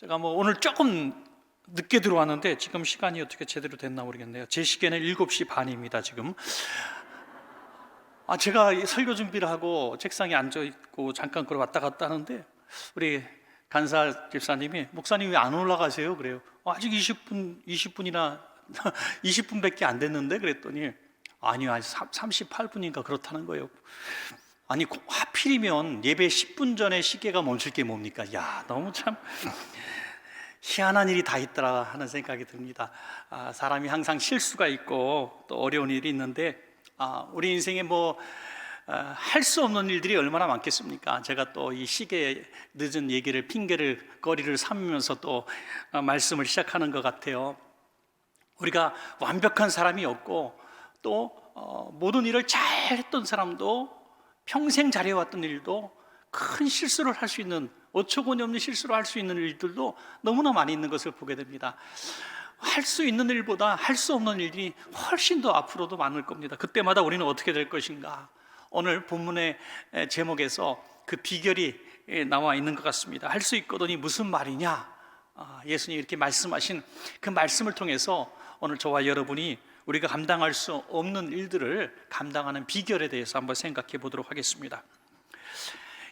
제가 오늘 조금 늦게 들어왔는데 지금 시간이 어떻게 제대로 됐나 모르겠네요. 제 시계는 7시 반입니다 지금. 제가 이 설교 준비를 하고 책상에 앉아있고 잠깐 걸어 왔다 갔다 하는데 우리 간사 집사님이 목사님 왜 안 올라가세요? 그래요. 아직 20분이나 20분밖에 안 됐는데 그랬더니 아니요, 아직 38분인가 그렇다는 거예요. 아니 하필이면 예배 10분 전에 시계가 멈출 게 뭡니까? 야, 너무 참 희한한 일이 다 있더라 하는 생각이 듭니다. 사람이 항상 실수가 있고 또 어려운 일이 있는데 우리 인생에 할 수 없는 일들이 얼마나 많겠습니까? 제가 또 이 시계에 늦은 얘기를 핑계를 거리를 삼으면서 또 말씀을 시작하는 것 같아요. 우리가 완벽한 사람이 없고 또 모든 일을 잘 했던 사람도 평생 잘해왔던 일도 큰 실수를 할 수 있는 어처구니 없는 실수를 할 수 있는 일들도 너무나 많이 있는 것을 보게 됩니다. 할 수 있는 일보다 할 수 없는 일이 훨씬 더 앞으로도 많을 겁니다. 그때마다 우리는 어떻게 될 것인가? 오늘 본문의 제목에서 그 비결이 나와 있는 것 같습니다. 할 수 있거든이 무슨 말이냐? 예수님이 이렇게 말씀하신 그 말씀을 통해서 오늘 저와 여러분이 우리가 감당할 수 없는 일들을 감당하는 비결에 대해서 한번 생각해 보도록 하겠습니다.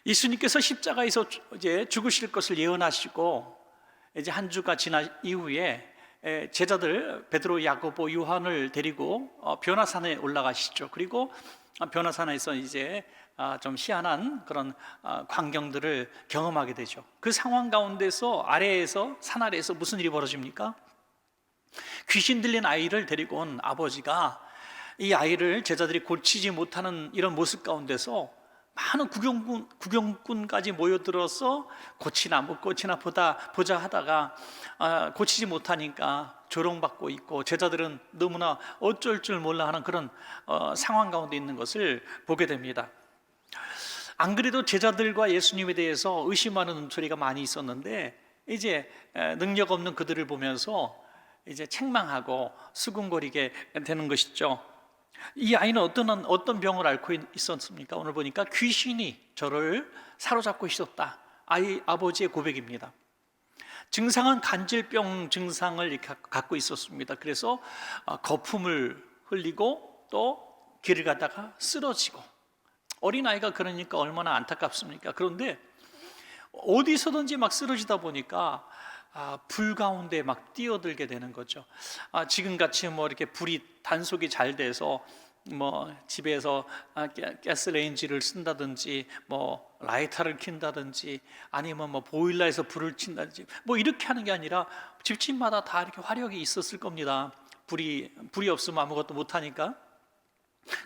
예수님께서 십자가에서 이제 죽으실 것을 예언하시고 이제 한 주가 지난 이후에 제자들 베드로, 야고보, 요한을 데리고 변화산에 올라가시죠. 그리고 변화산에서 이제 좀 희한한 그런 광경들을 경험하게 되죠. 그 상황 가운데서 산 아래에서 무슨 일이 벌어집니까? 귀신 들린 아이를 데리고 온 아버지가 이 아이를 제자들이 고치지 못하는 이런 모습 가운데서 많은 구경꾼까지 모여들어서 고치나 못 고치나 보자 하다가 고치지 못하니까 조롱받고 있고 제자들은 너무나 어쩔 줄 몰라 하는 그런 상황 가운데 있는 것을 보게 됩니다. 안 그래도 제자들과 예수님에 대해서 의심하는 눈초리가 많이 있었는데 이제 능력 없는 그들을 보면서 이제 책망하고 수군거리게 되는 것이죠. 이 아이는 어떤 병을 앓고 있었습니까? 오늘 보니까 귀신이 저를 사로잡고 있었다. 아버지의 고백입니다. 증상은 간질병 증상을 이렇게 갖고 있었습니다. 그래서 거품을 흘리고 또 길을 가다가 쓰러지고, 어린아이가 그러니까 얼마나 안타깝습니까? 그런데 어디서든지 막 쓰러지다 보니까 불 가운데 막 뛰어들게 되는 거죠. 지금같이 이렇게 불이 단속이 잘 돼서 집에서 가스레인지를 쓴다든지 라이터를 킨다든지 아니면 보일러에서 불을 킨다든지 이렇게 하는 게 아니라 집집마다 다 이렇게 화력이 있었을 겁니다. 불이 없으면 아무것도 못 하니까.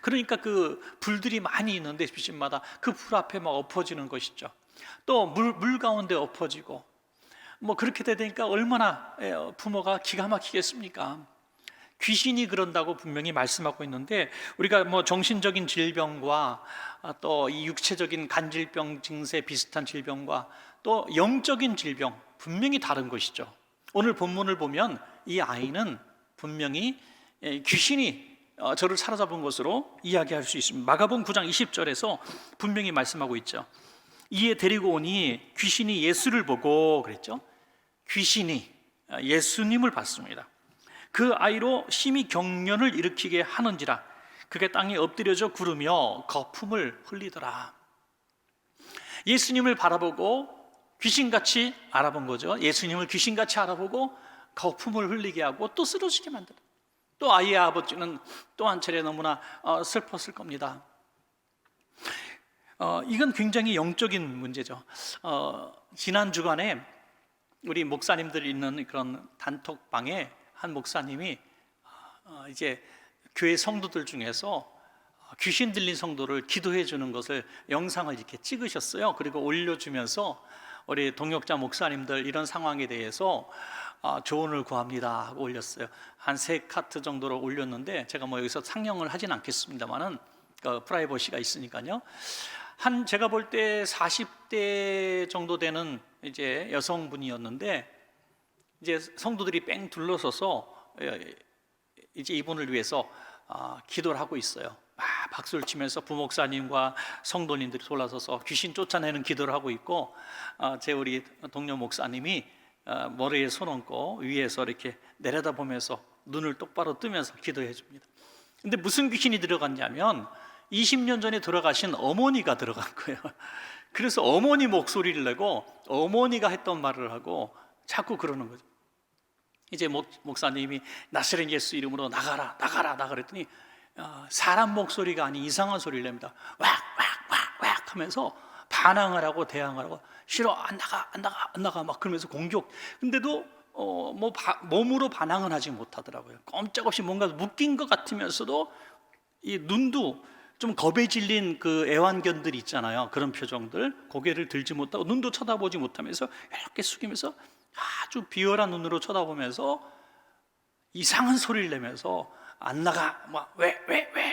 그러니까 그 불들이 많이 있는데 집집마다 그 불 앞에 막 엎어지는 것이죠. 또 물 가운데 엎어지고 그렇게 되니까 얼마나 부모가 기가 막히겠습니까? 귀신이 그런다고 분명히 말씀하고 있는데 우리가 정신적인 질병과 또 이 육체적인 간질병 증세 비슷한 질병과 또 영적인 질병 분명히 다른 것이죠. 오늘 본문을 보면 이 아이는 분명히 귀신이 저를 사로잡은 것으로 이야기할 수 있습니다. 마가복음 9장 20절에서 분명히 말씀하고 있죠. 이에 데리고 오니 귀신이 예수를 보고 그랬죠. 귀신이 예수님을 봤습니다. 그 아이로 심히 경련을 일으키게 하는지라 그게 땅에 엎드려져 구르며 거품을 흘리더라. 예수님을 바라보고 귀신같이 알아본 거죠. 예수님을 귀신같이 알아보고 거품을 흘리게 하고 또 쓰러지게 만들어. 또 아이의 아버지는 또 한 차례 너무나 슬펐을 겁니다. 이건 굉장히 영적인 문제죠. 지난 주간에 우리 목사님들이 있는 그런 단톡방에 한 목사님이 이제 교회 성도들 중에서 귀신 들린 성도를 기도해 주는 것을 영상을 이렇게 찍으셨어요. 그리고 올려주면서 우리 동역자 목사님들 이런 상황에 대해서 조언을 구합니다 하고 올렸어요. 한 3카트 정도로 올렸는데 제가 여기서 상영을 하진 않겠습니다만은 프라이버시가 있으니까요. 제가 볼 때 40대 정도 되는 이제 여성분이었는데 이제 성도들이 뺑 둘러서서 이제 이분을 위해서 기도를 하고 있어요. 박수를 치면서 부목사님과 성도님들이 돌아서서 귀신 쫓아내는 기도를 하고 있고 우리 동료 목사님이 머리에 손 얹고 위에서 이렇게 내려다보면서 눈을 똑바로 뜨면서 기도해 줍니다. 근데 무슨 귀신이 들어갔냐면 20년 전에 돌아가신 어머니가 들어간 거예요. 그래서 어머니 목소리를 내고 어머니가 했던 말을 하고 자꾸 그러는 거죠. 이제 목사님이 나사렛 예수 이름으로 나가라 나가라 나가라 했더니 사람 목소리가 아닌 이상한 소리를 냅니다. 왁왁왁왁 하면서 반항을 하고 대항을 하고 싫어 안 나가 안 나가 안 나가 막 그러면서 공격. 근데도 몸으로 반항은 하지 못하더라고요. 꼼짝없이 뭔가 묶인 것 같으면서도 이 눈도 좀 겁에 질린 그 애완견들 있잖아요. 그런 표정들, 고개를 들지 못하고 눈도 쳐다보지 못하면서 이렇게 숙이면서 아주 비열한 눈으로 쳐다보면서 이상한 소리를 내면서 안 나가 막 왜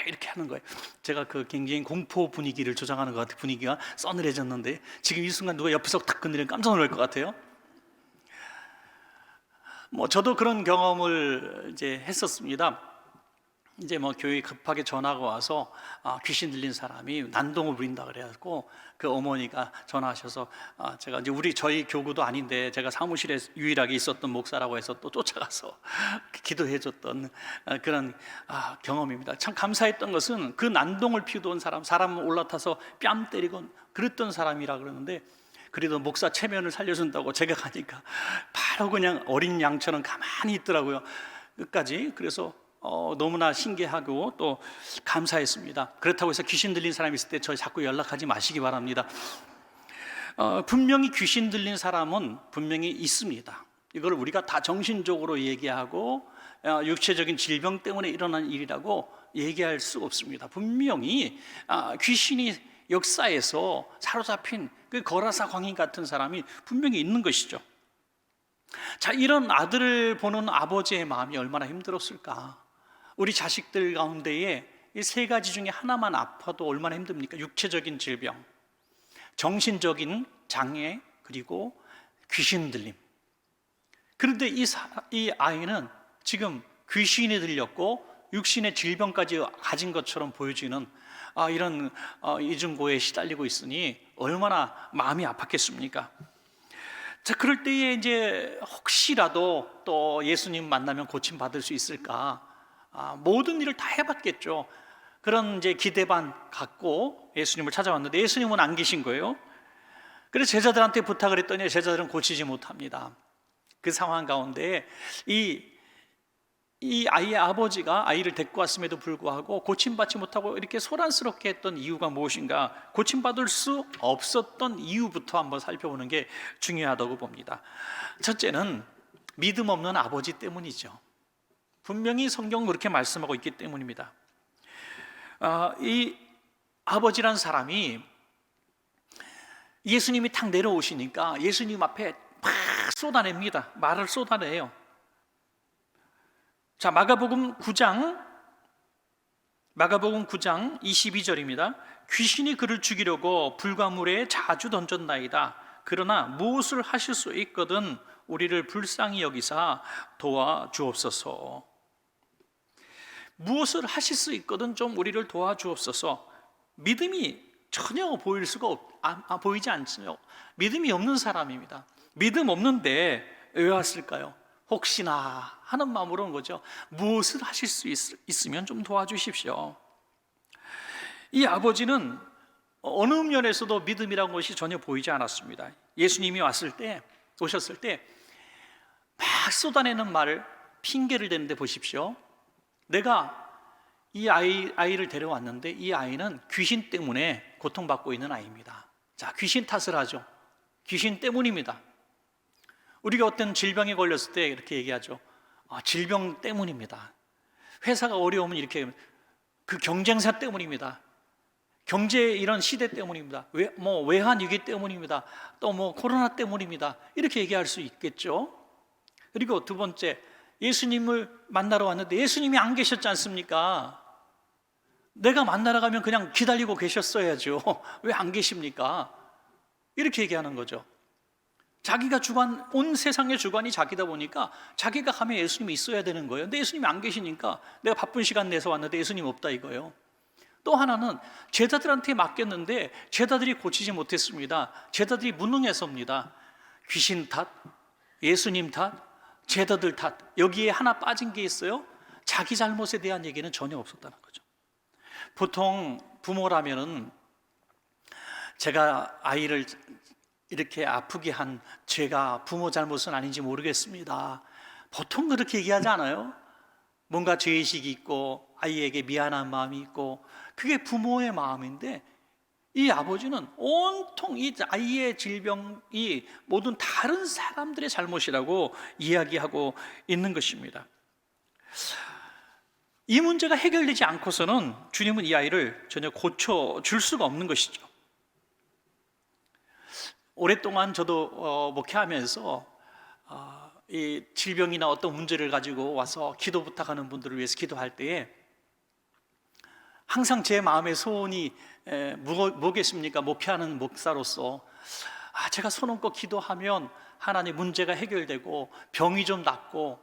이렇게 하는 거예요. 제가 그 굉장히 공포 분위기를 조장하는 것 같아요. 분위기가 서늘해졌는데 지금 이 순간 누가 옆에서 탁 건드리면 깜짝 놀랄 것 같아요. 저도 그런 경험을 이제 했었습니다. 이제 교회에 급하게 전화가 와서 귀신 들린 사람이 난동을 부린다 그래가지고 그 어머니가 전화하셔서 제가 이제 저희 교구도 아닌데 제가 사무실에 유일하게 있었던 목사라고 해서 또 쫓아가서 기도해줬던 그런 경험입니다. 참 감사했던 것은 그 난동을 피우던 사람 올라타서 뺨 때리고 그랬던 사람이라 그러는데 그래도 목사 체면을 살려준다고 제가 가니까 바로 그냥 어린 양처럼 가만히 있더라고요. 끝까지. 그래서 너무나 신기하고 또 감사했습니다. 그렇다고 해서 귀신 들린 사람이 있을 때 저 자꾸 연락하지 마시기 바랍니다. 분명히 귀신 들린 사람은 분명히 있습니다. 이걸 우리가 다 정신적으로 얘기하고 육체적인 질병 때문에 일어난 일이라고 얘기할 수가 없습니다. 분명히 귀신이 역사에서 사로잡힌 그 거라사 광인 같은 사람이 분명히 있는 것이죠. 자, 이런 아들을 보는 아버지의 마음이 얼마나 힘들었을까. 우리 자식들 가운데에 이 세 가지 중에 하나만 아파도 얼마나 힘듭니까? 육체적인 질병, 정신적인 장애, 그리고 귀신 들림. 그런데 이 아이는 지금 귀신이 들렸고 육신의 질병까지 가진 것처럼 보여지는 이런 이중고에 시달리고 있으니 얼마나 마음이 아팠겠습니까? 자, 그럴 때에 이제 혹시라도 또 예수님 만나면 고침 받을 수 있을까? 모든 일을 다 해봤겠죠. 그런 이제 기대 반 갖고 예수님을 찾아왔는데 예수님은 안 계신 거예요. 그래서 제자들한테 부탁을 했더니 제자들은 고치지 못합니다. 그 상황 가운데 이 아이의 아버지가 아이를 데리고 왔음에도 불구하고 고침받지 못하고 이렇게 소란스럽게 했던 이유가 무엇인가? 고침받을 수 없었던 이유부터 한번 살펴보는 게 중요하다고 봅니다. 첫째는 믿음 없는 아버지 때문이죠. 분명히 성경은 그렇게 말씀하고 있기 때문입니다. 이 아버지란 사람이 예수님이 탁 내려오시니까 예수님 앞에 막 쏟아냅니다. 말을 쏟아내요. 자, 마가복음 9장 22절입니다. 귀신이 그를 죽이려고 불가물에 자주 던졌나이다. 그러나 무엇을 하실 수 있거든 우리를 불쌍히 여기사 도와주옵소서. 무엇을 하실 수 있거든 좀 우리를 도와주옵소서. 믿음이 전혀 보이지 않죠. 믿음이 없는 사람입니다. 믿음 없는데 왜 왔을까요? 혹시나 하는 마음으로 온 거죠. 무엇을 하실 수 있으면 좀 도와주십시오. 이 아버지는 어느 면에서도 믿음이라는 것이 전혀 보이지 않았습니다. 예수님이 오셨을 때 막 쏟아내는 말을 핑계를 대는데 보십시오. 내가 이 아이를 데려왔는데 이 아이는 귀신 때문에 고통받고 있는 아이입니다. 자, 귀신 탓을 하죠. 귀신 때문입니다. 우리가 어떤 질병에 걸렸을 때 이렇게 얘기하죠. 질병 때문입니다. 회사가 어려우면 이렇게 그 경쟁사 때문입니다. 경제 이런 시대 때문입니다. 외환 위기 때문입니다. 또 코로나 때문입니다. 이렇게 얘기할 수 있겠죠. 그리고 두 번째, 예수님을 만나러 왔는데 예수님이 안 계셨지 않습니까? 내가 만나러 가면 그냥 기다리고 계셨어야죠. 왜 안 계십니까? 이렇게 얘기하는 거죠. 자기가 온 세상의 주관이 자기다 보니까 자기가 가면 예수님이 있어야 되는 거예요. 근데 예수님이 안 계시니까 내가 바쁜 시간 내서 왔는데 예수님 없다 이거예요. 또 하나는 제자들한테 맡겼는데 제자들이 고치지 못했습니다. 제자들이 무능해서입니다. 귀신 탓, 예수님 탓, 제자들 탓, 여기에 하나 빠진 게 있어요. 자기 잘못에 대한 얘기는 전혀 없었다는 거죠. 보통 부모라면은 제가 아이를 이렇게 아프게 한 제가 부모 잘못은 아닌지 모르겠습니다. 보통 그렇게 얘기하지 않아요? 뭔가 죄의식이 있고 아이에게 미안한 마음이 있고, 그게 부모의 마음인데, 이 아버지는 온통 이 아이의 질병이 모든 다른 사람들의 잘못이라고 이야기하고 있는 것입니다. 이 문제가 해결되지 않고서는 주님은 이 아이를 전혀 고쳐줄 수가 없는 것이죠. 오랫동안 저도 목회하면서 이 질병이나 어떤 문제를 가지고 와서 기도 부탁하는 분들을 위해서 기도할 때에 항상 제 마음의 소원이 뭐겠습니까? 목회하는 목사로서 제가 손 얹고 기도하면 하나님 문제가 해결되고 병이 좀 낫고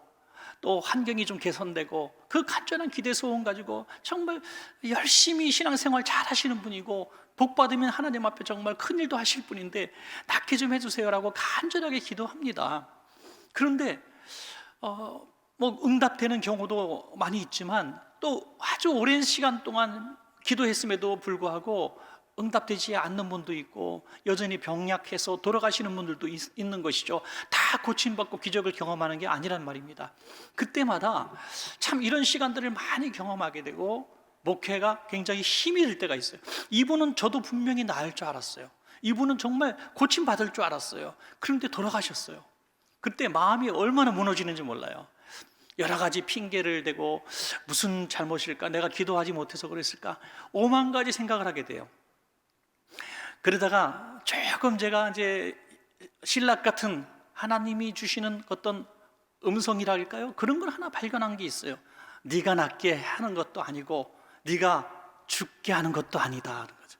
또 환경이 좀 개선되고, 그 간절한 기대 소원 가지고 정말 열심히 신앙생활 잘 하시는 분이고 복 받으면 하나님 앞에 정말 큰일도 하실 분인데 낫게 좀 해주세요라고 간절하게 기도합니다. 그런데 응답되는 경우도 많이 있지만 또 아주 오랜 시간 동안 기도했음에도 불구하고 응답되지 않는 분도 있고 여전히 병약해서 돌아가시는 분들도 있는 것이죠. 다 고침받고 기적을 경험하는 게 아니란 말입니다. 그때마다 참 이런 시간들을 많이 경험하게 되고 목회가 굉장히 힘이 들 때가 있어요. 이분은 저도 분명히 나을 줄 알았어요. 이분은 정말 고침받을 줄 알았어요. 그런데 돌아가셨어요. 그때 마음이 얼마나 무너지는지 몰라요. 여러 가지 핑계를 대고 무슨 잘못일까? 내가 기도하지 못해서 그랬을까? 오만 가지 생각을 하게 돼요. 그러다가 조금 제가 이제 신락 같은 하나님이 주시는 어떤 음성이랄까요? 그런 걸 하나 발견한 게 있어요. 네가 낫게 하는 것도 아니고 네가 죽게 하는 것도 아니다. 거죠.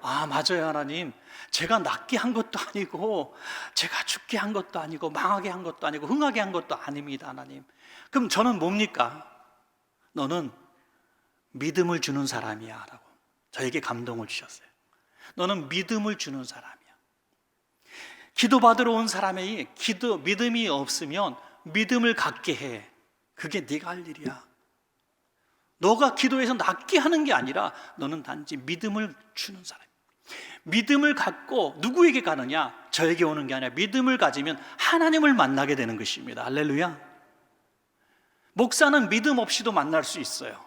맞아요, 하나님. 제가 낫게 한 것도 아니고 제가 죽게 한 것도 아니고 망하게 한 것도 아니고 흥하게 한 것도 아닙니다, 하나님. 그럼 저는 뭡니까? 너는 믿음을 주는 사람이야 라고 저에게 감동을 주셨어요. 너는 믿음을 주는 사람이야. 기도받으러 온 사람이 믿음이 없으면 믿음을 갖게 해. 그게 네가 할 일이야. 너가 기도해서 낫게 하는 게 아니라 너는 단지 믿음을 주는 사람이야. 믿음을 갖고 누구에게 가느냐? 저에게 오는 게 아니라 믿음을 가지면 하나님을 만나게 되는 것입니다. 할렐루야. 목사는 믿음 없이도 만날 수 있어요.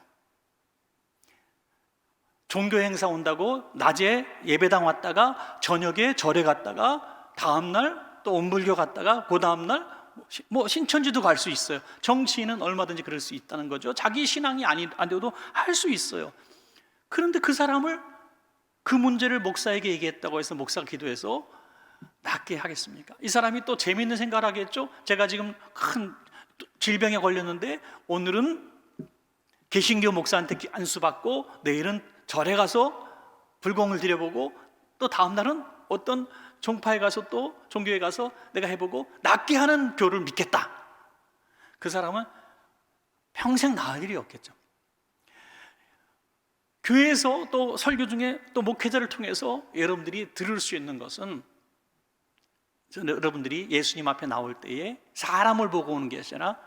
종교 행사 온다고 낮에 예배당 왔다가 저녁에 절에 갔다가 다음날 또 온불교 갔다가 그 다음날 신천지도 갈 수 있어요. 정치인은 얼마든지 그럴 수 있다는 거죠. 자기 신앙이 안 돼도 할 수 있어요. 그런데 그 사람을, 그 문제를 목사에게 얘기했다고 해서 목사가 기도해서 낫게 하겠습니까? 이 사람이 또 재미있는 생각을 하겠죠. 제가 지금 큰 질병에 걸렸는데 오늘은 개신교 목사한테 안수받고 내일은 절에 가서 불공을 드려보고 또 다음 날은 어떤 종파에 가서 또 종교에 가서 내가 해보고 낫게 하는 교를 믿겠다. 그 사람은 평생 나을 일이 없겠죠. 교회에서 또 설교 중에 또 목회자를 통해서 여러분들이 들을 수 있는 것은, 여러분들이 예수님 앞에 나올 때에 사람을 보고 오는 게 아니라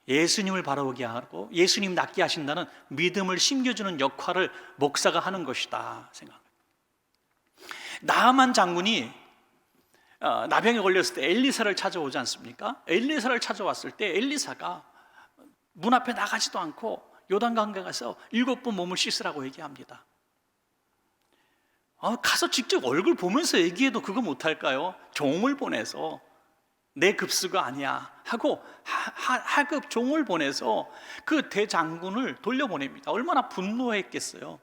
예수님을 바라보게 하고 예수님 낫게 하신다는 믿음을 심겨주는 역할을 목사가 하는 것이다 생각합니다. 나아만 장군이 나병에 걸렸을 때 엘리사를 찾아오지 않습니까? 엘리사를 찾아왔을 때 엘리사가 문 앞에 나가지도 않고 요단강가에 가서 7번 몸을 씻으라고 얘기합니다. 가서 직접 얼굴 보면서 얘기해도 그거 못할까요? 종을 보내서 내 급수가 아니야 하고 하급 종을 보내서 그 대장군을 돌려보냅니다. 얼마나 분노했겠어요.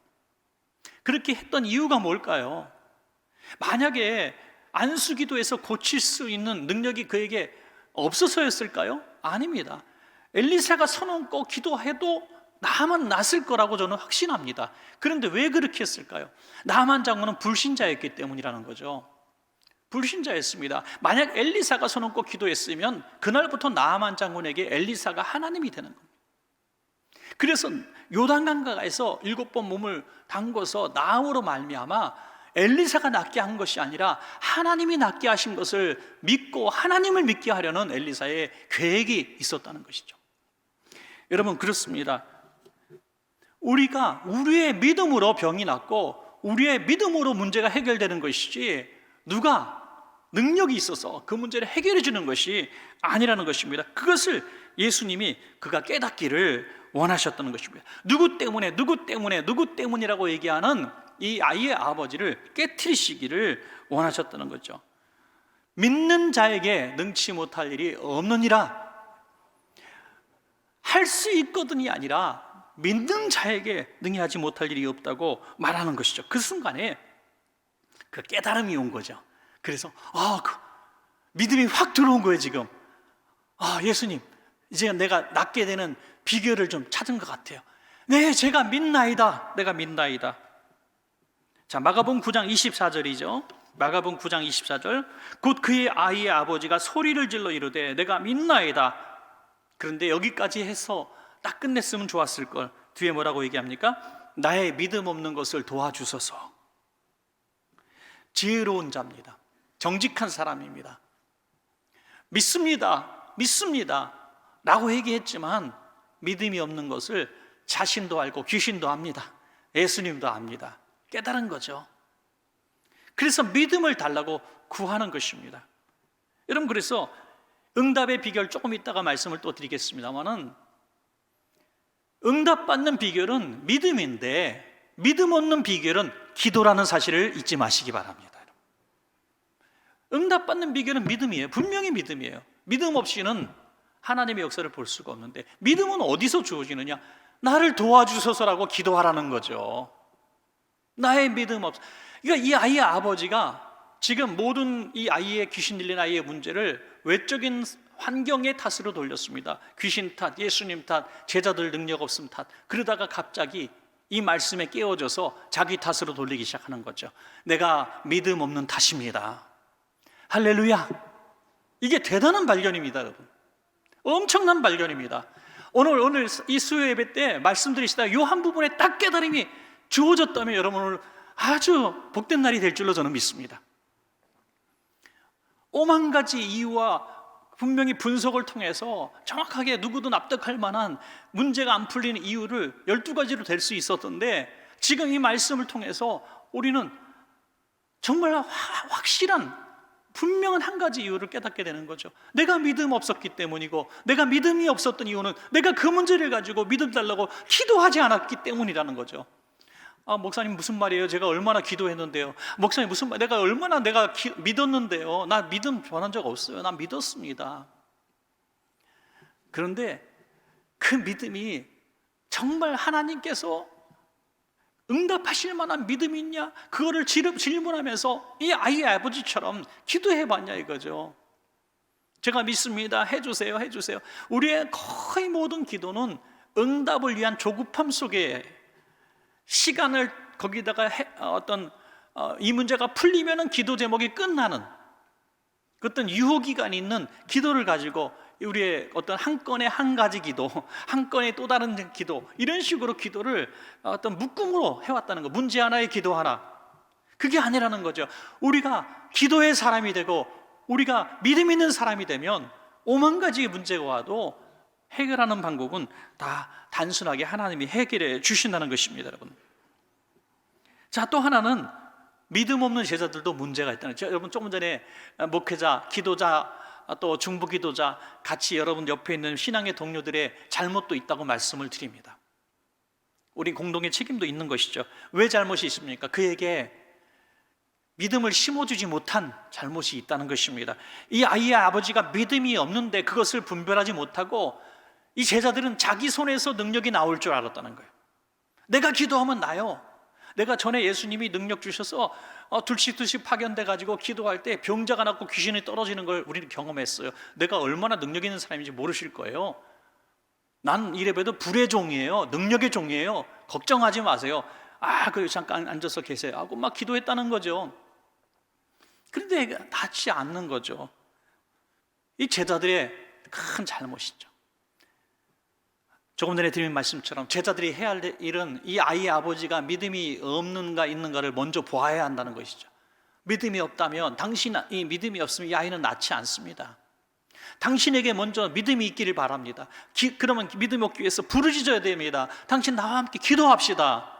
그렇게 했던 이유가 뭘까요? 만약에 안수기도에서 고칠 수 있는 능력이 그에게 없어서였을까요? 아닙니다. 엘리사가 손 얹고 기도해도 나만 낫을 거라고 저는 확신합니다. 그런데 왜 그렇게 했을까요? 나만 장군은 불신자였기 때문이라는 거죠. 불신자였습니다. 만약 엘리사가 손 얹고 기도했으면 그날부터 나아만 장군에게 엘리사가 하나님이 되는 겁니다. 그래서 요단강가에서 7번 몸을 담궈서 나음으로 말미암아 엘리사가 낫게 한 것이 아니라 하나님이 낫게 하신 것을 믿고 하나님을 믿게 하려는 엘리사의 계획이 있었다는 것이죠. 여러분, 그렇습니다. 우리가 우리의 믿음으로 병이 낫고 우리의 믿음으로 문제가 해결되는 것이지 누가 능력이 있어서 그 문제를 해결해 주는 것이 아니라는 것입니다. 그것을 예수님이 그가 깨닫기를 원하셨다는 것입니다. 누구 때문이라고 얘기하는 이 아이의 아버지를 깨트리시기를 원하셨다는 거죠. 믿는 자에게 능치 못할 일이 없느니라. 할 수 있거든이 아니라 믿는 자에게 능히 하지 못할 일이 없다고 말하는 것이죠. 그 순간에 그 깨달음이 온 거죠. 그래서 그 믿음이 확 들어온 거예요. 지금 예수님, 이제 내가 낫게 되는 비결을 좀 찾은 것 같아요. 네, 제가 믿나이다. 내가 믿나이다. 자, 마가복음 9장 24절이죠. 마가복음 9장 24절. 곧 그의 아이의 아버지가 소리를 질러 이르되 내가 믿나이다. 그런데 여기까지 해서 딱 끝냈으면 좋았을 걸. 뒤에 뭐라고 얘기합니까? 나의 믿음 없는 것을 도와주소서. 지혜로운 자입니다. 정직한 사람입니다. 믿습니다 라고 얘기했지만 믿음이 없는 것을 자신도 알고 귀신도 압니다. 예수님도 압니다. 깨달은 거죠. 그래서 믿음을 달라고 구하는 것입니다. 여러분, 그래서 응답의 비결 조금 이따가 말씀을 또 드리겠습니다만은, 응답받는 비결은 믿음인데 믿음 없는 비결은 기도라는 사실을 잊지 마시기 바랍니다. 응답받는 비결은 믿음이에요. 분명히 믿음이에요. 믿음 없이는 하나님의 역사를 볼 수가 없는데, 믿음은 어디서 주어지느냐? 나를 도와주소서라고 기도하라는 거죠. 나의 믿음 없어. 그러니까 이 아이의 아버지가 지금 모든 이 아이의 귀신 들린 아이의 문제를 외적인 환경의 탓으로 돌렸습니다. 귀신 탓, 예수님 탓, 제자들 능력 없음 탓. 그러다가 갑자기 이 말씀에 깨어져서 자기 탓으로 돌리기 시작하는 거죠. 내가 믿음 없는 탓입니다. 할렐루야. 이게 대단한 발견입니다, 여러분. 엄청난 발견입니다. 오늘 이 수요 예배 때 말씀 드리시다가 이 한 부분에 딱 깨달음이 주어졌다면 여러분 오늘 아주 복된 날이 될 줄로 저는 믿습니다. 오만 가지 이유와 분명히 분석을 통해서 정확하게 누구도 납득할 만한 문제가 안 풀리는 이유를 12가지로 될 수 있었던데, 지금 이 말씀을 통해서 우리는 정말 확실한 분명한 한 가지 이유를 깨닫게 되는 거죠. 내가 믿음 없었기 때문이고, 내가 믿음이 없었던 이유는 내가 그 문제를 가지고 믿음 달라고 기도하지 않았기 때문이라는 거죠. 목사님 무슨 말이에요? 제가 얼마나 기도했는데요. 목사님 무슨 말? 내가 얼마나 믿었는데요. 나 믿음 변한 적 없어요. 난 믿었습니다. 그런데 그 믿음이 정말 하나님께서 응답하실 만한 믿음이 있냐? 그거를 질문하면서 이 아이의 아버지처럼 기도해봤냐 이거죠. 제가 믿습니다. 해주세요. 우리의 거의 모든 기도는 응답을 위한 조급함 속에 시간을 거기다가 이 문제가 풀리면은 기도 제목이 끝나는 어떤 유효기간이 있는 기도를 가지고 우리의 어떤 한 건에 한 가지 기도, 한 건에 또 다른 기도, 이런 식으로 기도를 어떤 묶음으로 해왔다는 거. 문제 하나에 기도 하나. 그게 아니라는 거죠. 우리가 기도의 사람이 되고 우리가 믿음 있는 사람이 되면 오만 가지의 문제가 와도 해결하는 방법은 다 단순하게 하나님이 해결해 주신다는 것입니다, 여러분. 자, 또 하나는 믿음 없는 제자들도 문제가 있다는 거죠. 여러분, 조금 전에 목회자, 기도자, 또 중부 기도자 같이 여러분 옆에 있는 신앙의 동료들의 잘못도 있다고 말씀을 드립니다. 우리 공동의 책임도 있는 것이죠. 왜 잘못이 있습니까? 그에게 믿음을 심어주지 못한 잘못이 있다는 것입니다. 이 아이의 아버지가 믿음이 없는데 그것을 분별하지 못하고 이 제자들은 자기 손에서 능력이 나올 줄 알았다는 거예요. 내가 기도하면 나요. 내가 전에 예수님이 능력 주셔서 둘씩 파견돼 가지고 기도할 때 병자가 낫고 귀신이 떨어지는 걸 우리는 경험했어요. 내가 얼마나 능력 있는 사람인지 모르실 거예요. 난 이래봬도 불의 종이에요. 능력의 종이에요. 걱정하지 마세요. 그 잠깐 앉아서 계세요 하고 막 기도했다는 거죠. 그런데 닿지 않는 거죠. 이 제자들의 큰 잘못이죠. 조금 전에 드린 말씀처럼 제자들이 해야 할 일은 이 아이의 아버지가 믿음이 없는가 있는가를 먼저 보아야 한다는 것이죠. 믿음이 없다면, 당신이 믿음이 없으면 이 아이는 낫지 않습니다. 당신에게 먼저 믿음이 있기를 바랍니다. 그러면 믿음이 없기 위해서 부르짖어야 됩니다. 당신 나와 함께 기도합시다.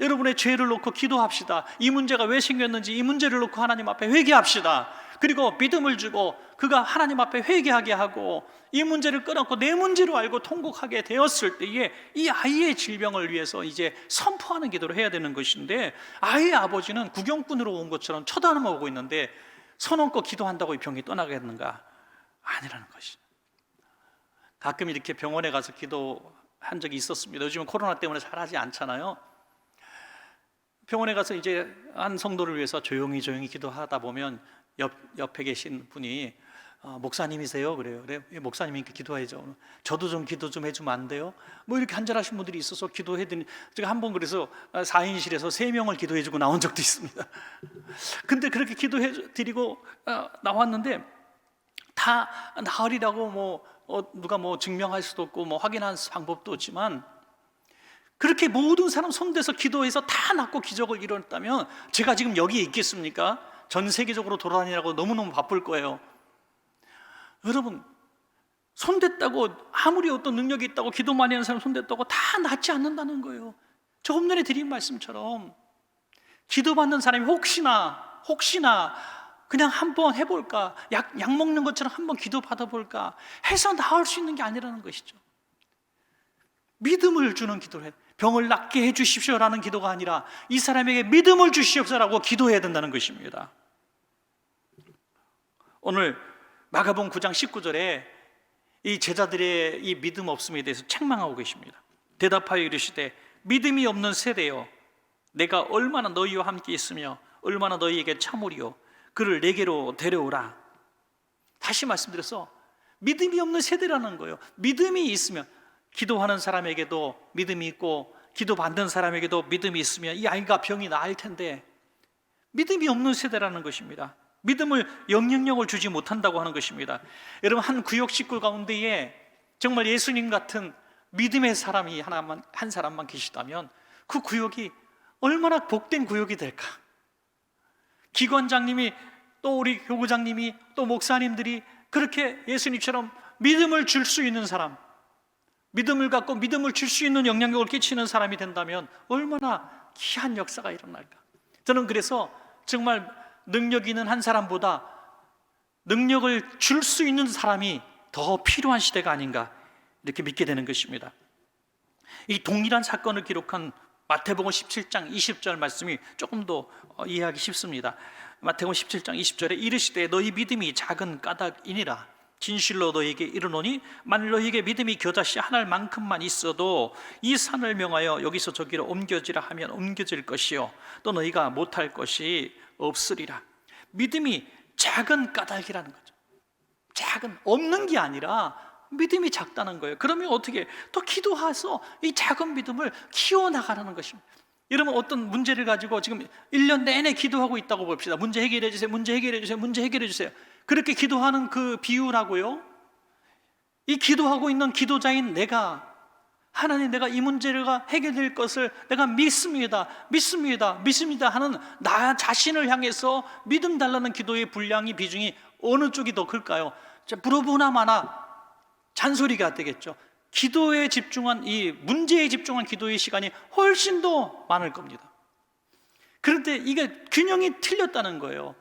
여러분의 죄를 놓고 기도합시다. 이 문제가 왜 생겼는지 이 문제를 놓고 하나님 앞에 회개합시다. 그리고 믿음을 주고 그가 하나님 앞에 회개하게 하고 이 문제를 끊었고 내 문제로 알고 통곡하게 되었을 때에 이 아이의 질병을 위해서 이제 선포하는 기도를 해야 되는 것인데, 아이의 아버지는 구경꾼으로 온 것처럼 쳐다만 보고 있는데 손 얹고 기도한다고 이 병이 떠나겠는가? 아니라는 것이죠. 가끔 이렇게 병원에 가서 기도한 적이 있었습니다. 요즘은 코로나 때문에 잘하지 않잖아요. 병원에 가서 이제 한 성도를 위해서 조용히 기도하다 보면 옆에 계신 분이 목사님이세요? 그래요. 예, 목사님이니까 기도해야죠. 저도 좀 기도 좀 해주면 안 돼요? 뭐 이렇게 간절하신 분들이 있어서 기도해드니, 제가 한 번 그래서 4인실에서 3명을 기도해주고 나온 적도 있습니다. 근데 그렇게 기도해드리고 나왔는데 다 나으리라고 누가 증명할 수도 없고 확인할 방법도 없지만, 그렇게 모든 사람 손대서 기도해서 다 낫고 기적을 이뤘다면 제가 지금 여기에 있겠습니까? 전 세계적으로 돌아다니라고 너무너무 바쁠 거예요. 여러분, 손댔다고 아무리 어떤 능력이 있다고 기도 많이 하는 사람 손댔다고 다 낫지 않는다는 거예요. 조금 전에 드린 말씀처럼 기도받는 사람이 혹시나 그냥 한번 해볼까, 약 먹는 것처럼 한번 기도 받아볼까 해서 나을 수 있는 게 아니라는 것이죠. 믿음을 주는 기도를 해요. 병을 낫게 해주십시오라는 기도가 아니라 이 사람에게 믿음을 주시옵소서라고 기도해야 된다는 것입니다. 오늘 마가복음 9장 19절에 이 제자들의 이 믿음 없음에 대해서 책망하고 계십니다. 대답하여 이르시되 믿음이 없는 세대여, 내가 얼마나 너희와 함께 있으며 얼마나 너희에게 참으리요, 그를 내게로 데려오라. 다시 말씀드려서 믿음이 없는 세대라는 거예요. 믿음이 있으면, 기도하는 사람에게도 믿음이 있고 기도 받는 사람에게도 믿음이 있으면 이 아이가 병이 나을 텐데, 믿음이 없는 세대라는 것입니다. 믿음을 영향력을 주지 못한다고 하는 것입니다. 여러분, 한 구역 식구 가운데에 정말 예수님 같은 믿음의 사람이 한 사람만 계시다면 그 구역이 얼마나 복된 구역이 될까? 기관장님이, 또 우리 교구장님이, 또 목사님들이 그렇게 예수님처럼 믿음을 줄 수 있는 사람, 믿음을 갖고 믿음을 줄 수 있는 영향력을 끼치는 사람이 된다면 얼마나 귀한 역사가 일어날까? 저는 그래서 정말 능력 있는 한 사람보다 능력을 줄 수 있는 사람이 더 필요한 시대가 아닌가, 이렇게 믿게 되는 것입니다. 이 동일한 사건을 기록한 마태복음 17장 20절 말씀이 조금 더 이해하기 쉽습니다. 마태복음 17장 20절에 이르시되 너희 믿음이 작은 까닭이니라. 진실로 너희에게 이르노니 만일 너희에게 믿음이 겨자씨 한 알만큼만 있어도 이 산을 명하여 여기서 저기로 옮겨지라 하면 옮겨질 것이요, 또 너희가 못할 것이 없으리라. 믿음이 작은 까닭이라는 거죠. 작은, 없는 게 아니라 믿음이 작다는 거예요. 그러면 어떻게 또 기도해서 이 작은 믿음을 키워나가라는 것입니다. 여러분, 어떤 문제를 가지고 지금 1년 내내 기도하고 있다고 봅시다. 문제 해결해 주세요, 문제 해결해 주세요, 문제 해결해 주세요. 그렇게 기도하는 그 비유라고요, 이 기도하고 있는 기도자인 내가, 하나님, 내가 이 문제가 해결될 것을 내가 믿습니다 하는 나 자신을 향해서 믿음 달라는 기도의 분량이, 비중이 어느 쪽이 더 클까요? 물어보나 마나 잔소리가 되겠죠. 기도에 집중한, 이 문제에 집중한 기도의 시간이 훨씬 더 많을 겁니다. 그런데 이게 균형이 틀렸다는 거예요.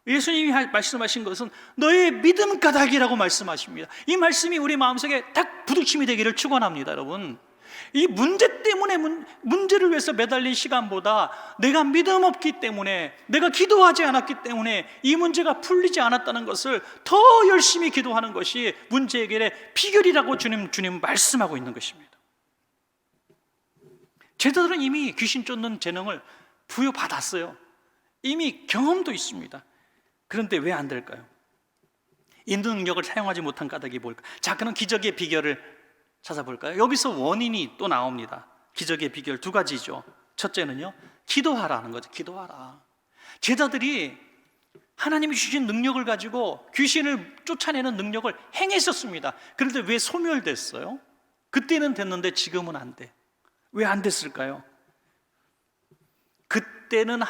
예수님이 말씀하신 것은 너의 믿음 까닭이라고 말씀하십니다. 이 말씀이 우리 마음속에 딱 부딪힘이 되기를 축원합니다. 여러분, 이 문제 때문에 문제를 위해서 매달린 시간보다 내가 믿음 없기 때문에, 내가 기도하지 않았기 때문에 이 문제가 풀리지 않았다는 것을 더 열심히 기도하는 것이 문제 해결의 비결이라고 주님 말씀하고 있는 것입니다. 제자들은 이미 귀신 쫓는 재능을 부여받았어요. 이미 경험도 있습니다. 그런데 왜 안 될까요? 이 능력을 사용하지 못한 까닭이 뭘까? 자, 그럼 기적의 비결을 찾아볼까요? 여기서 원인이 또 나옵니다. 기적의 비결 두 가지죠. 첫째는요, 기도하라는 거죠. 기도하라. 제자들이 하나님이 주신 능력을 가지고 귀신을 쫓아내는 능력을 행했었습니다. 그런데 왜 소멸됐어요? 그때는 됐는데 지금은 안 돼. 왜 안 됐을까요? 그때는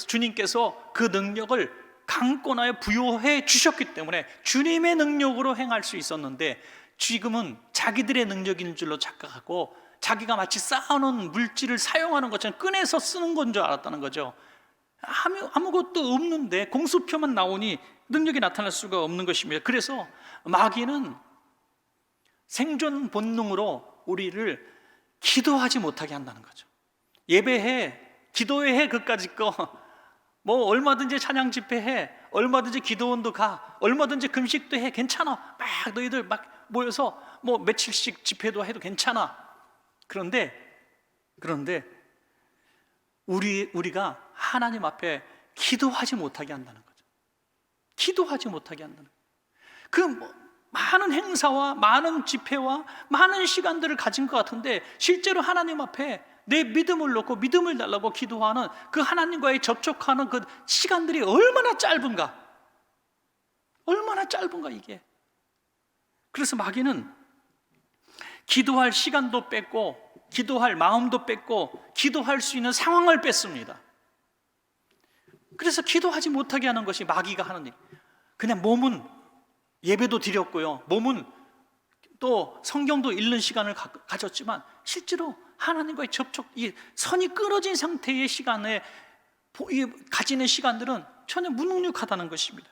주님께서 그 능력을 강권하여 부여해 주셨기 때문에 주님의 능력으로 행할 수 있었는데, 지금은 자기들의 능력인 줄로 착각하고 자기가 마치 쌓아놓은 물질을 사용하는 것처럼 꺼내서 쓰는 건 줄 알았다는 거죠. 아무것도 없는데 공수표만 나오니 능력이 나타날 수가 없는 것입니다. 그래서 마귀는 생존 본능으로 우리를 기도하지 못하게 한다는 거죠. 예배해, 기도해, 그까짓 거 뭐 얼마든지 찬양 집회해, 얼마든지 기도원도 가, 얼마든지 금식도 해, 괜찮아. 막 너희들 막 모여서 뭐 며칠씩 집회도 해도 괜찮아. 그런데 우리가 하나님 앞에 기도하지 못하게 한다는 거죠. 기도하지 못하게 한다는 거예요. 많은 행사와 많은 집회와 많은 시간들을 가진 것 같은데, 실제로 하나님 앞에 내 믿음을 놓고 믿음을 달라고 기도하는 그 하나님과의 접촉하는 그 시간들이 얼마나 짧은가, 얼마나 짧은가 이게. 그래서 마귀는 기도할 시간도 뺐고, 기도할 마음도 뺐고, 기도할 수 있는 상황을 뺐습니다. 그래서 기도하지 못하게 하는 것이 마귀가 하는 일. 그냥 몸은 예배도 드렸고요, 몸은 또 성경도 읽는 시간을 가졌지만 실제로 하나님과의 접촉, 이 선이 끊어진 상태의 시간에 가지는 시간들은 전혀 무능력하다는 것입니다.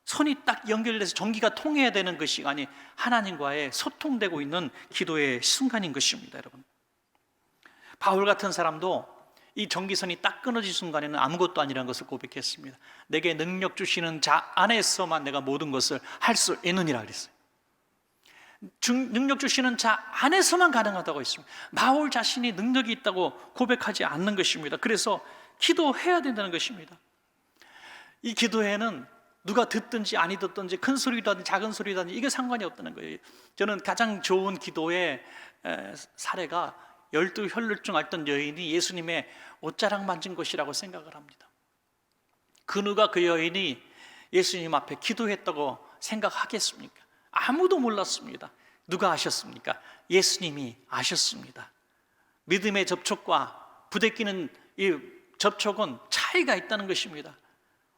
선이 딱 연결돼서 전기가 통해야 되는 그 시간이 하나님과의 소통되고 있는 기도의 순간인 것입니다. 여러분, 바울 같은 사람도 이 전기선이 딱 끊어진 순간에는 아무것도 아니라는 것을 고백했습니다. 내게 능력 주시는 자 안에서만 내가 모든 것을 할 수 있느니라 그랬어요. 능력 주시는 자 안에서만 가능하다고 했습니다. 바울 자신이 능력이 있다고 고백하지 않는 것입니다. 그래서 기도해야 된다는 것입니다. 이 기도에는 누가 듣든지 아니 듣든지 큰 소리라든지 작은 소리라든지 이게 상관이 없다는 거예요. 저는 가장 좋은 기도의 사례가 12혈루증 앓던 여인이 예수님의 옷자락 만진 것이라고 생각을 합니다. 그 누가 그 여인이 예수님 앞에 기도했다고 생각하겠습니까? 아무도 몰랐습니다. 누가 아셨습니까? 예수님이 아셨습니다. 믿음의 접촉과 부대끼는 이 접촉은 차이가 있다는 것입니다.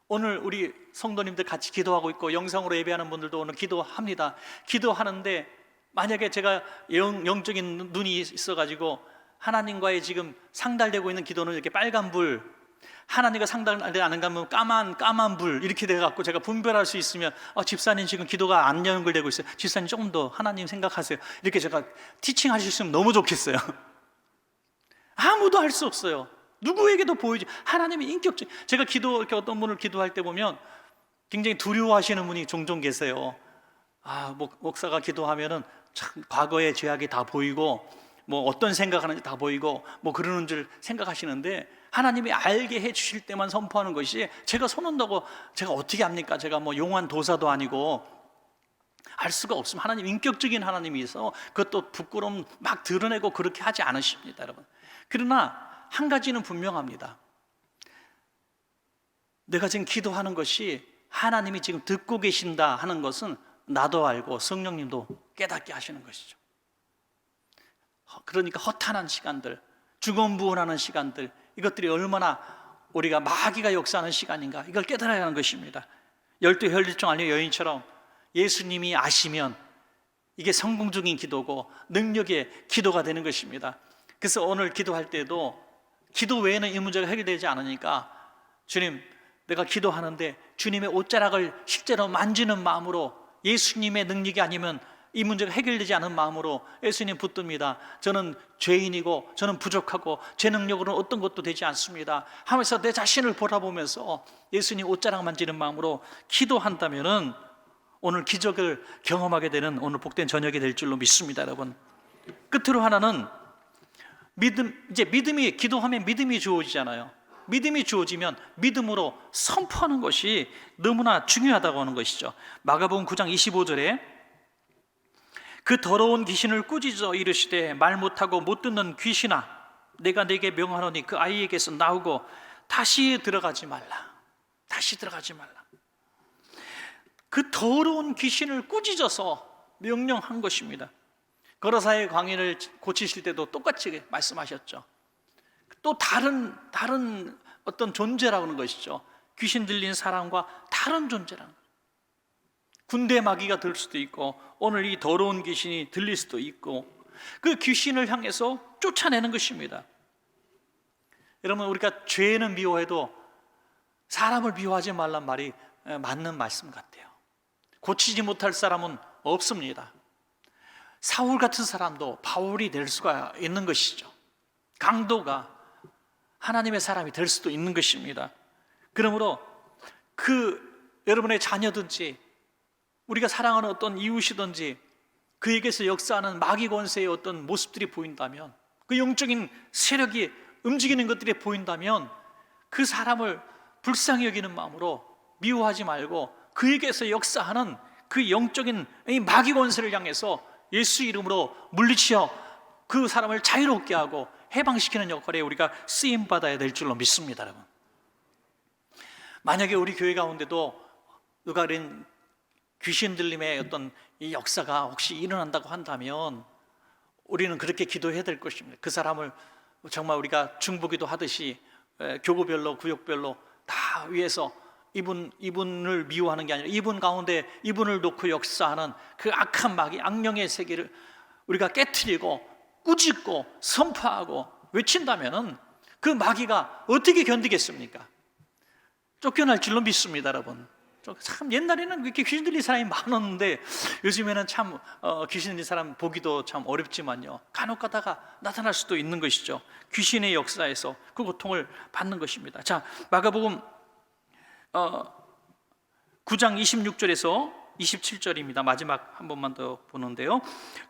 오늘 우리 성도님들 같이 기도하고 있고 영상으로 예배하는 분들도 오늘 기도합니다. 기도하는데 만약에 제가 영적인 눈이 있어가지고 하나님과의 지금 상달되고 있는 기도는 이렇게 빨간 불, 하나님과 상달되지 않은 가면 까만 불 이렇게 돼갖고 제가 분별할 수 있으면 집사님 지금 기도가 안 연결되고 있어요, 집사님 조금 더 하나님 생각하세요, 이렇게 제가 티칭할 수 있으면 너무 좋겠어요. 아무도 할 수 없어요. 누구에게도 보이지. 하나님의 인격적. 제가 이렇게 어떤 분을 기도할 때 보면 굉장히 두려워하시는 분이 종종 계세요. 목사가 기도하면은 참 과거의 죄악이 다 보이고 뭐 어떤 생각하는지 다 보이고 뭐 그러는 줄 생각하시는데, 하나님이 알게 해주실 때만 선포하는 것이, 제가 손은다고 제가 어떻게 합니까? 제가 뭐 용한 도사도 아니고 알 수가 없습니다. 하나님 인격적인 하나님이서 그것도 부끄러움 막 드러내고 그렇게 하지 않으십니다, 여러분. 그러나 한 가지는 분명합니다. 내가 지금 기도하는 것이 하나님이 지금 듣고 계신다 하는 것은 나도 알고 성령님도 깨닫게 하시는 것이죠. 그러니까 허탄한 시간들, 중언부언하는 시간들, 이것들이 얼마나 우리가 마귀가 역사하는 시간인가, 이걸 깨달아야 하는 것입니다. 12혈루증 앓는 여인처럼 예수님이 아시면 이게 성공적인 기도고 능력의 기도가 되는 것입니다. 그래서 오늘 기도할 때도 기도 외에는 이 문제가 해결되지 않으니까, 주님, 내가 기도하는데 주님의 옷자락을 실제로 만지는 마음으로, 예수님의 능력이 아니면 이 문제가 해결되지 않은 마음으로 예수님 붙듭니다. 저는 죄인이고 저는 부족하고 제 능력으로는 어떤 것도 되지 않습니다 하면서 내 자신을 돌아보면서 예수님 옷자락 만지는 마음으로 기도한다면은 오늘 기적을 경험하게 되는 오늘 복된 저녁이 될 줄로 믿습니다, 여러분. 끝으로 하나는 이제 믿음이, 기도하면 믿음이 주어지잖아요. 믿음이 주어지면 믿음으로 선포하는 것이 너무나 중요하다고 하는 것이죠. 마가복음 9장 25절에 그 더러운 귀신을 꾸짖어 이르시되 말 못하고 못 듣는 귀신아, 내가 네게 명하노니 그 아이에게서 나오고 다시 들어가지 말라. 다시 들어가지 말라. 그 더러운 귀신을 꾸짖어서 명령한 것입니다. 거라사의 광인을 고치실 때도 똑같이 말씀하셨죠. 또 다른 어떤 존재라는 것이죠. 귀신 들린 사람과 다른 존재라는 거죠. 군대 마귀가 들 수도 있고 오늘 이 더러운 귀신이 들릴 수도 있고 그 귀신을 향해서 쫓아내는 것입니다. 여러분, 우리가 죄는 미워해도 사람을 미워하지 말란 말이 맞는 말씀 같아요. 고치지 못할 사람은 없습니다. 사울 같은 사람도 바울이 될 수가 있는 것이죠. 강도가 하나님의 사람이 될 수도 있는 것입니다. 그러므로 여러분의 자녀든지 우리가 사랑하는 어떤 이웃이든지 그에게서 역사하는 마귀 권세의 어떤 모습들이 보인다면, 그 영적인 세력이 움직이는 것들이 보인다면 그 사람을 불쌍히 여기는 마음으로 미워하지 말고 그에게서 역사하는 그 영적인 이 마귀 권세를 향해서 예수 이름으로 물리치어 그 사람을 자유롭게 하고 해방시키는 역할에 우리가 쓰임받아야 될 줄로 믿습니다. 여러분, 만약에 우리 교회 가운데도 누가 그런 귀신 들림의 어떤 이 역사가 혹시 일어난다고 한다면 우리는 그렇게 기도해야 될 것입니다. 그 사람을 정말 우리가 중보기도 하듯이 교구별로 구역별로 다 위해서 이분을 미워하는 게 아니라 이분 가운데 이분을 놓고 역사하는 그 악한 마귀, 악령의 세계를 우리가 깨트리고 꾸짖고 선포하고 외친다면은 그 마귀가 어떻게 견디겠습니까? 쫓겨날 줄로 믿습니다. 여러분, 참 옛날에는 그렇게 귀신 들린 사람이 많았는데 요즘에는 참 귀신 들린 사람 보기도 참 어렵지만요, 간혹 가다가 나타날 수도 있는 것이죠. 귀신의 역사에서 그 고통을 받는 것입니다. 자, 마가복음 9장 26절에서 27절입니다. 마지막 한 번만 더 보는데요.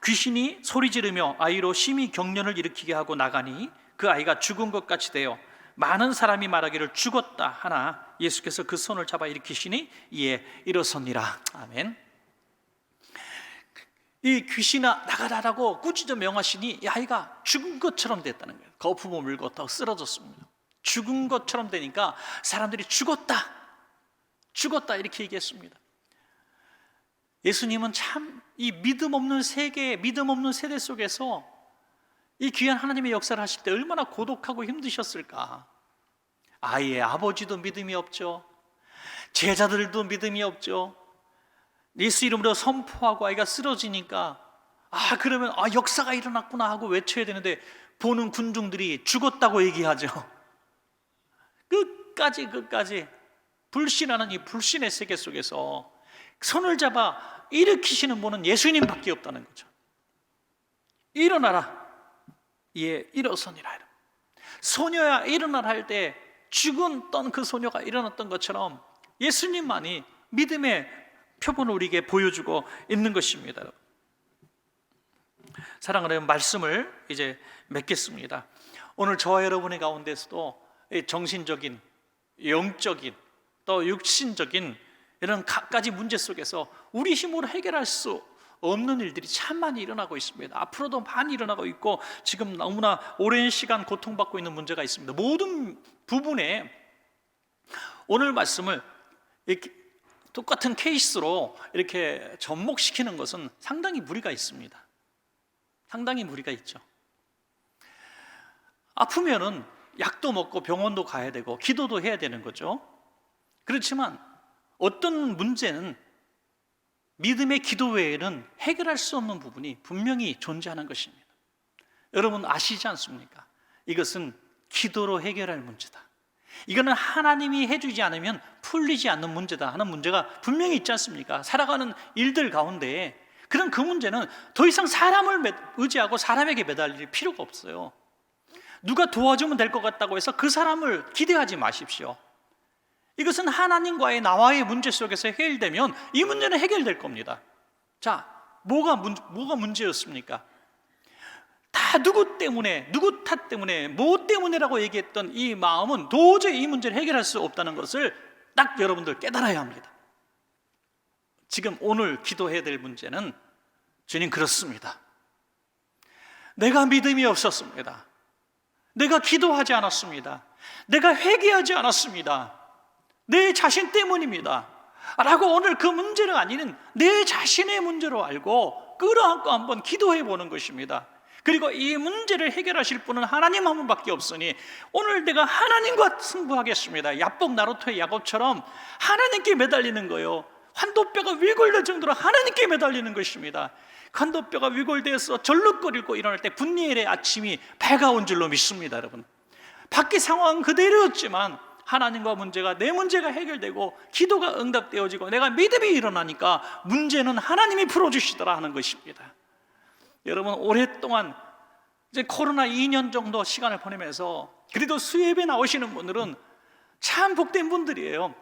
귀신이 소리 지르며 아이로 심히 경련을 일으키게 하고 나가니 그 아이가 죽은 것 같이 되어 많은 사람이 말하기를 죽었다 하나 예수께서 그 손을 잡아 일으키시니 이에 일어서니라. 아멘. 이 귀신아 나가라라고 꾸짖어 명하시니 이 아이가 죽은 것처럼 됐다는 거예요. 거품을 물고 더 쓰러졌습니다. 죽은 것처럼 되니까 사람들이 죽었다 이렇게 얘기했습니다. 예수님은 참 이 믿음 없는 세계, 믿음 없는 세대 속에서 이 귀한 하나님의 역사를 하실 때 얼마나 고독하고 힘드셨을까. 아이의 아버지도 믿음이 없죠. 제자들도 믿음이 없죠. 예수 이름으로 선포하고 아이가 쓰러지니까 그러면 역사가 일어났구나 하고 외쳐야 되는데 보는 군중들이 죽었다고 얘기하죠. 끝까지 불신하는 이 불신의 세계 속에서 손을 잡아 일으키시는 분은 예수님밖에 없다는 거죠. 일어나라, 예, 일어서니라. 소녀야 일어나라 할 때 죽었던 그 소녀가 일어났던 것처럼 예수님만이 믿음의 표본을 우리에게 보여주고 있는 것입니다. 사랑하는 말씀을 이제 맺겠습니다. 오늘 저와 여러분의 가운데서도 정신적인, 영적인, 또 육신적인 이런 갖가지 문제 속에서 우리 힘으로 해결할 수 없는 일들이 참 많이 일어나고 있습니다. 앞으로도 많이 일어나고 있고 지금 너무나 오랜 시간 고통받고 있는 문제가 있습니다. 모든 부분에 오늘 말씀을 이렇게 똑같은 케이스로 이렇게 접목시키는 것은 상당히 무리가 있습니다. 상당히 무리가 있죠. 아프면은 약도 먹고 병원도 가야 되고 기도도 해야 되는 거죠. 그렇지만 어떤 문제는 믿음의 기도 외에는 해결할 수 없는 부분이 분명히 존재하는 것입니다. 여러분 아시지 않습니까? 이것은 기도로 해결할 문제다. 이거는 하나님이 해주지 않으면 풀리지 않는 문제다 하는 문제가 분명히 있지 않습니까? 살아가는 일들 가운데 그런 그 문제는 더 이상 사람을 의지하고 사람에게 매달릴 필요가 없어요. 누가 도와주면 될 것 같다고 해서 그 사람을 기대하지 마십시오. 이것은 하나님과의 나와의 문제 속에서 해결되면 이 문제는 해결될 겁니다. 자, 뭐가 문제였습니까? 다 누구 때문에, 누구 탓 때문에, 뭐 때문에라고 얘기했던 이 마음은 도저히 이 문제를 해결할 수 없다는 것을 딱 여러분들 깨달아야 합니다. 지금 오늘 기도해야 될 문제는 주님 그렇습니다. 내가 믿음이 없었습니다. 내가 기도하지 않았습니다. 내가 회개하지 않았습니다. 내 자신 때문입니다. 라고 오늘 그 문제가 아닌 내 자신의 문제로 알고 끌어안고 한번 기도해 보는 것입니다. 그리고 이 문제를 해결하실 분은 하나님 한 분밖에 없으니 오늘 내가 하나님과 승부하겠습니다. 야복 나루토의 야곱처럼 하나님께 매달리는 거예요. 환도뼈가 위골될 정도로 하나님께 매달리는 것입니다. 환도뼈가 위골되어서 절룩거리고 일어날 때 분리엘의 아침이 밝아온 줄로 믿습니다. 여러분, 밖의 상황은 그대로였지만 하나님과 내 문제가 해결되고 기도가 응답되어지고 내가 믿음이 일어나니까 문제는 하나님이 풀어주시더라 하는 것입니다. 여러분, 오랫동안 이제 코로나 2년 정도 시간을 보내면서 그래도 수예배 나오시는 분들은 참 복된 분들이에요.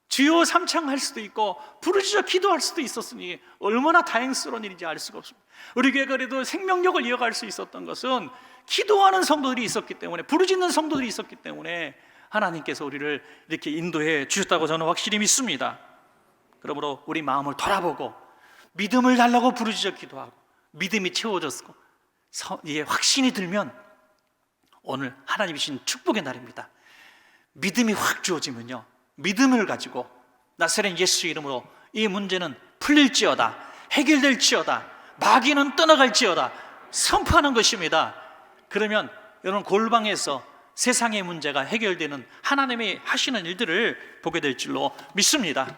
주여 삼창할 수도 있고 부르짖어 기도할 수도 있었으니 얼마나 다행스러운 일인지 알 수가 없습니다. 우리 교회가 그래도 생명력을 이어갈 수 있었던 것은 기도하는 성도들이 있었기 때문에, 부르짖는 성도들이 있었기 때문에 하나님께서 우리를 이렇게 인도해 주셨다고 저는 확실히 믿습니다. 그러므로 우리 마음을 돌아보고 믿음을 달라고 부르짖어 기도하고 믿음이 채워졌고 이게 확신이 들면 오늘 하나님이 주신 축복의 날입니다. 믿음이 확 주어지면요, 믿음을 가지고 나사렛 예수 이름으로 이 문제는 풀릴지어다, 해결될지어다, 마귀는 떠나갈지어다 선포하는 것입니다. 그러면 여러분, 골방에서 세상의 문제가 해결되는 하나님이 하시는 일들을 보게 될 줄로 믿습니다.